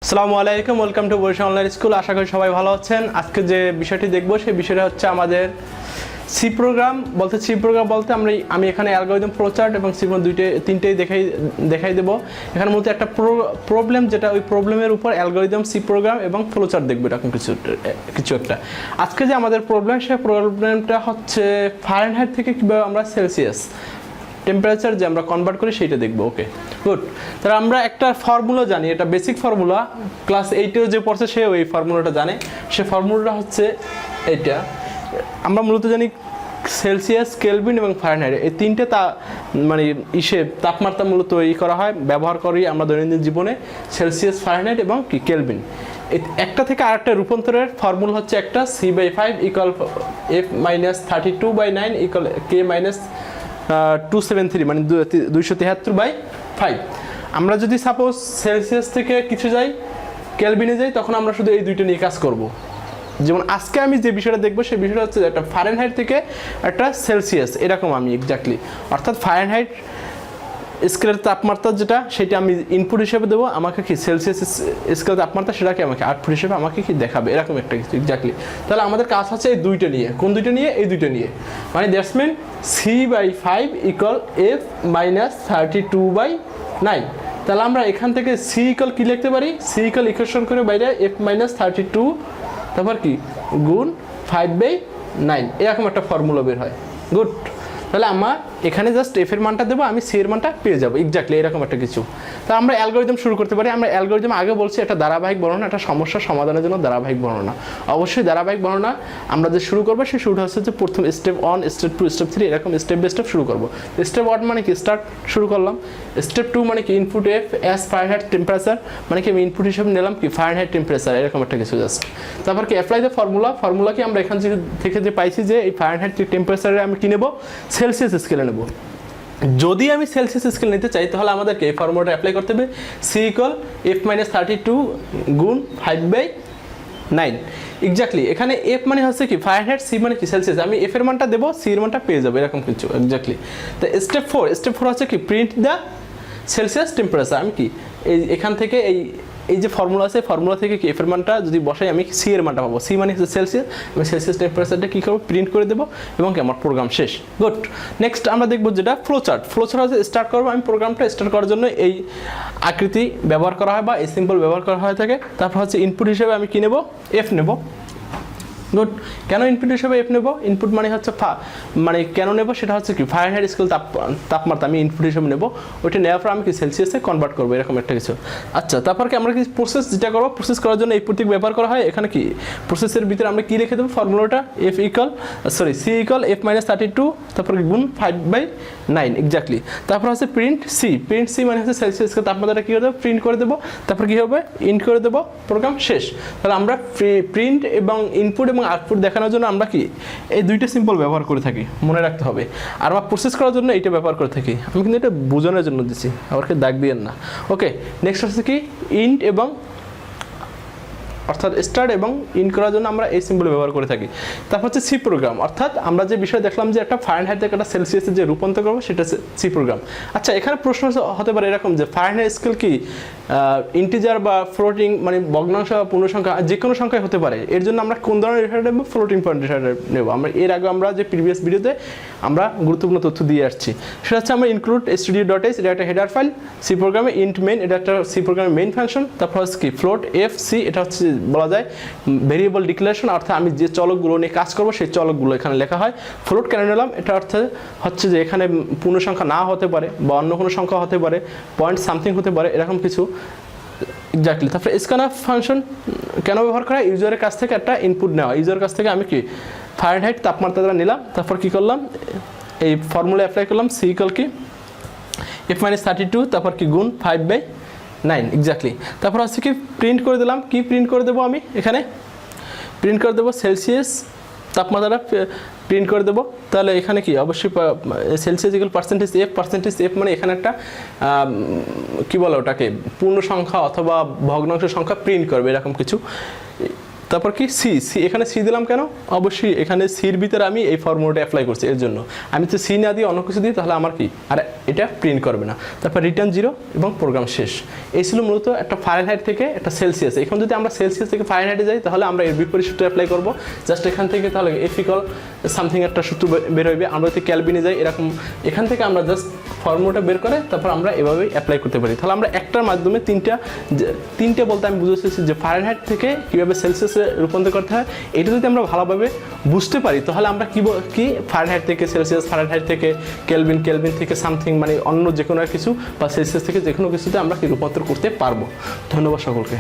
আসসালামু আলাইকুম, welcome to Barishal online school. আশা করি সবাই ভালো আছেন। আজকে যে বিষয়টি দেখব সেই বিষয়টা হচ্ছে আমাদের সি প্রোগ্রাম বলতে আমি এখানে অ্যালগরিদম, ফ্লোচার্ট এবং সি তিনটেই দেখাই দেবো। এখানে মূলত একটা প্রবলেম, যেটা ওই প্রবলেমের উপর অ্যালগরিদম, সি প্রোগ্রাম এবং ফ্লোচার্ট দেখবো, এরকম কিছু একটা। আজকে যে আমাদের প্রবলেম, সেই প্রবলেমটা হচ্ছে ফারেনহাইট থেকে কীভাবে আমরা সেলসিয়াস টেম্পারেচার যে আমরা কনভার্ট করি সেইটা দেখবো। ওকে, গুড। তাহলে আমরা একটা ফর্মুলা জানি, এটা বেসিক ফর্মুলা, ক্লাস 8-এও যে পড়ছে সে ওই ফর্মুলাটা জানে। সে ফর্মুলাটা হচ্ছে এইটা। আমরা মূলত জানি সেলসিয়াস, কেলভিন এবং ফারেনহাইট, এই তিনটে মানে তাপমাত্রা মূলত করা হয়, ব্যবহার করি আমরা দৈনন্দিন জীবনে। সেলসিয়াস, ফারেনহাইট এবং কি কেলভিন। একটা থেকে আরেকটা রূপান্তরের ফর্মুলা হচ্ছে একটা C/5 equal F-32/9 equal K-273, মানে 273/5। আমরা যদি সাপোজ সেলসিয়াস থেকে কিছু যাই, কেলভিনে যাই, তখন আমরা শুধু এই দুইটা নিয়ে কাজ করব। যেমন আজকে আমি যে বিষয়টা দেখবো সেই বিষয়টা হচ্ছে একটা ফারেনহাইট থেকে একটা সেলসিয়াস, এরকম আমি এক্স্যাক্টলি, অর্থাৎ ফারেনহাইট স্কেলের তাপমাত্রা যেটা, সেটা আমি ইনপুট হিসেবে দেবো, আমাকে কি সেলসিয়াস স্কেলের তাপমাত্রা সেটাকে আমাকে আউটপুট হিসেবে আমাকে কি দেখাবে, এরকম একটা কিছু এক্স্যাক্টলি। তাহলে আমাদের কাজ হচ্ছে এই দুইটা নিয়ে। কোন দুইটা নিয়ে? এই দুইটা নিয়ে। মানে that's mean C/5 equal F-32/9। তাহলে আমরা এখান থেকে সি ইকুয়াল কি লিখতে পারি? সি ইকুয়াল ইকুয়েশন করে বাইরে F-32 তারপর কি গুণ 5/9, এরকম একটা ফর্মুলা বের হয়। গুড। তাহলে আমার এখানে জাস্ট এফ এর মানটা দেবো, আমি সি এর মানটা পেয়ে যাবো, এক্স্যাক্টলি এরকম একটা কিছু। তা আমরা অ্যালগরিদম শুরু করতে পারি। আমরা অ্যালগরিদম আগে বলছি একটা ধারাবাহিক বর্ণনা, একটা সমস্যার সমাধানের জন্য ধারাবাহিক বর্ণনা। অবশ্যই ধারাবাহিক বর্ণনা আমরা যে শুরু করবো, সেই শুরুটা হচ্ছে যে প্রথম স্টেপ 1, স্টেপ 2, স্টেপ 3, এরকম স্টেপ বাই স্টেপ শুরু করবো। স্টেপ 1 মানে কি স্টার্ট, শুরু করলাম। স্টেপ 2 মানে কি input F S Fahrenheit temperature, মানে কি আমি ইনপুট হিসেবে নিলাম কি ফারেনহাইট টেম্পারেচার, এরকম একটা কিছু জাস্ট। তারপর কি অ্যাপ্লাই দ্য ফর্মুলা কি আমরা এখান থেকে যে পাইছি যে এই ফারেনহাইট টেম্পারেচারে আমি কি নেবো? সেলসিয়াস স্কেলে নেব। যদি আমি সেলসিয়াস স্কেল নিতে চাই, তাহলে আমাদেরকে এই ফর্মুলাটা অ্যাপ্লাই করতে হবে। সি ইকুয়াল F-32 গুণ 5/9, এক্স্যাক্টলি। এখানে এফ মানে হচ্ছে কি ফারেনহাইট, সি মানে কি সেলসিয়াস। আমি এফ এর মানটা দেবো, সি এর মানটা পেয়ে যাবো, এরকম কিছু এক্স্যাক্টলি। তো স্টেপ 4 হচ্ছে কি প্রিন্ট দ্য সেলসিয়াস টেম্পারেচার। আমি কি এখান থেকে এই যে ফর্মুলা আছে, ফর্মুলা থেকে কি এফ এর মানটা যদি বসাই, আমি সি এর মানটা পাবো। সি মানে হচ্ছে সেলসিয়াস, আমি সেলসিয়াস টেম্পারেচারটা কী করবো? প্রিন্ট করে দেবো, এবং কি আমার প্রোগ্রাম শেষ। গুড। নেক্সট আমরা দেখবো যেটা ফ্লোচার্ট হচ্ছে স্টার্ট করবো। আমি প্রোগ্রামটা স্টার্ট করার জন্য এই আকৃতি ব্যবহার করা হয় বা এই সিম্বল ব্যবহার করা হয়ে থাকে। তারপর হচ্ছে ইনপুট হিসেবে আমি কী নেবো? এফ নেবো। গুড। কেন ইনপুট হিসেবে এফ নেবো? ইনপুট মানে হচ্ছে মানে কেন নেবো সেটা হচ্ছে কি ফারেনহাইট স্কেল তাপমাত্রা আমি ইনপুট হিসেবে নেবো। ওইটা নেওয়ার পর আমি কি সেলসিয়াসে কনভার্ট করবো, এরকম একটা কিছু। আচ্ছা, তারপর কি আমরা কি প্রসেস যেটা করবো, প্রসেস করার জন্য এই প্রতীক ব্যবহার করা হয়। এখানে কি প্রসেসের ভিতরে আমরা কি রেখে দেবো? ফর্মুলাটা সি ইকুয়াল F-32 তারপর গুণ 5/9, এক্স্যাক্টলি। তারপর হচ্ছে প্রিন্ট সি মানে হচ্ছে সেলসিয়াস স্কেল তাপমাত্রাটা কী করে দেবো? প্রিন্ট করে দেবো। তারপর কী হবে? ইন্ট করে দেবো, প্রোগ্রাম শেষ। তাহলে আমরা প্রিন্ট এবং ইনপুট এবং আউটপুট দেখানোর জন্য আমরা কি এই দুইটা সিম্বল ব্যবহার করে থাকি, মনে রাখতে হবে। আর আমরা প্রসেস করার জন্য এইটা ব্যবহার করে থাকি। আমি কিন্তু এটা বোঝানোর জন্য দিচ্ছি, আবারকে দাগ দিয়েন না। ওকে, নেক্সট হচ্ছে কি ইন্ট এবং অর্থাৎ স্টার্ট এবং ইন করার জন্য আমরা এই সিম্বল ব্যবহার করে থাকি। তারপর হচ্ছে সি প্রোগ্রাম, অর্থাৎ আমরা যে বিষয় দেখলাম যে একটা ফারেনহাইট থেকে একটা সেলসিয়াসে যে রূপান্তর করবো, সেটা সি প্রোগ্রাম। আচ্ছা, এখানে প্রশ্ন হতে পারে এরকম যে ফারেনহাইট স্কেল কি ইন্টিজার বা ফ্লোটিং, মানে ভগ্নাংশ বা পূর্ণসংখ্যা, যে কোনো সংখ্যায় হতে পারে। এর জন্য আমরা কোন ধরনের ডেটা নেব? ফ্লোটিং পয়েন্ট ডেটা নেব। আমরা এর আগে আমরা যে প্রিভিয়াস ভিডিওতে আমরা গুরুত্বপূর্ণ তথ্য দিয়ে আসছি, সেটা হচ্ছে আমরা ইনক্লুড studio.h, এটা একটা হেডার ফাইল। সি প্রোগ্রামে ইন্ট মেইন, এটা একটা সি প্রোগ্রামের মেইন ফাংশন। তারপর হচ্ছে কি ফ্লোট FC, এটা হচ্ছে বলা যায় ভেরিয়েবল ডিক্লারেশন, অর্থাৎ আমি যে চলকগুলো নিয়ে কাজ করবো সেই চলকগুলো এখানে লেখা হয়। ফ্লোট কেন নিলাম? এটা অর্থে হচ্ছে যে এখানে পূর্ণ সংখ্যা না হতে পারে বা অন্য কোনো সংখ্যা হতে পারে, পয়েন্ট সামথিং হতে পারে, এরকম কিছু এক্স্যাক্টলি। তারপরে স্ক্যানআপ ফাংশন কেন ব্যবহার করা? ইউজারের কাছ থেকে একটা ইনপুট নেওয়া। ইউজারের কাছ থেকে আমি কি ফারেনহাইট তাপমাত্রাটা নিলাম, তারপর কি করলাম? এই ফর্মুলা অ্যাপ্লাই করলাম। সি ইকুয়াল কি F-32 তারপর কি গুণ 5/9, এক্স্যাক্টলি। তারপর হচ্ছে কি প্রিন্ট করে দিলাম। কি প্রিন্ট করে দেবো? আমি এখানে প্রিন্ট করে দেবো সেলসিয়াস তাপমাত্রাটা প্রিন্ট করে দেবো। তাহলে এখানে কি অবশ্যই সেলসিয়াস ইকুয়াল %F মানে এখানে একটা কী বলে ওটাকে পূর্ণ সংখ্যা অথবা ভগ্নাংশ সংখ্যা প্রিন্ট করবে, এরকম কিছু। তারপর কি সি, এখানে সি দিলাম কেন? অবশ্যই এখানে সির ভিতরে আমি এই ফর্মুলাটা অ্যাপ্লাই করছি, এর জন্য। আমি তো সি না দিয়ে অন্য কিছু দিই তাহলে আমার কি আর এটা প্রিন্ট করবে না। তারপর রিটার্ন 0 এবং প্রোগ্রাম শেষ। এই ছিল মূলত একটা ফারেনহাইট থেকে একটা সেলসিয়াস। এখন যদি আমরা সেলসিয়াস থেকে ফারেনহাইটে যাই তাহলে আমরা এর বিপরীত সূত্র অ্যাপ্লাই করবো। জাস্ট এখান থেকে তাহলে এফ ইকুয়াল সামথিং একটা সূত্র বের হইবে। আমরা যদি ক্যালভিনে যাই এরকম, এখান থেকে আমরা জাস্ট ফর্মুলাটা বের করে তারপর আমরা এভাবেই অ্যাপ্লাই করতে পারি। তাহলে আমরা একটার মাধ্যমে তিনটা বলতে আমি বুঝেছি যে ফারেনহাইট থেকে কীভাবে সেলসিয়াসে রূপান্তর করতে হয়। এটা যদি আমরা ভালোভাবে বুঝতে পারি তাহলে আমরা কি ফারেনহাইট থেকে সেলসিয়াস, ফারেনহাইট থেকে কেলভিন, কেলভিন থেকে সামথিং মানে অন্য যে কোনো কিছু বা সেলসিয়াস থেকে যে কোনো কিছুতে আমরা কি রূপান্তর করতে পারবো। ধন্যবাদ সকলকে।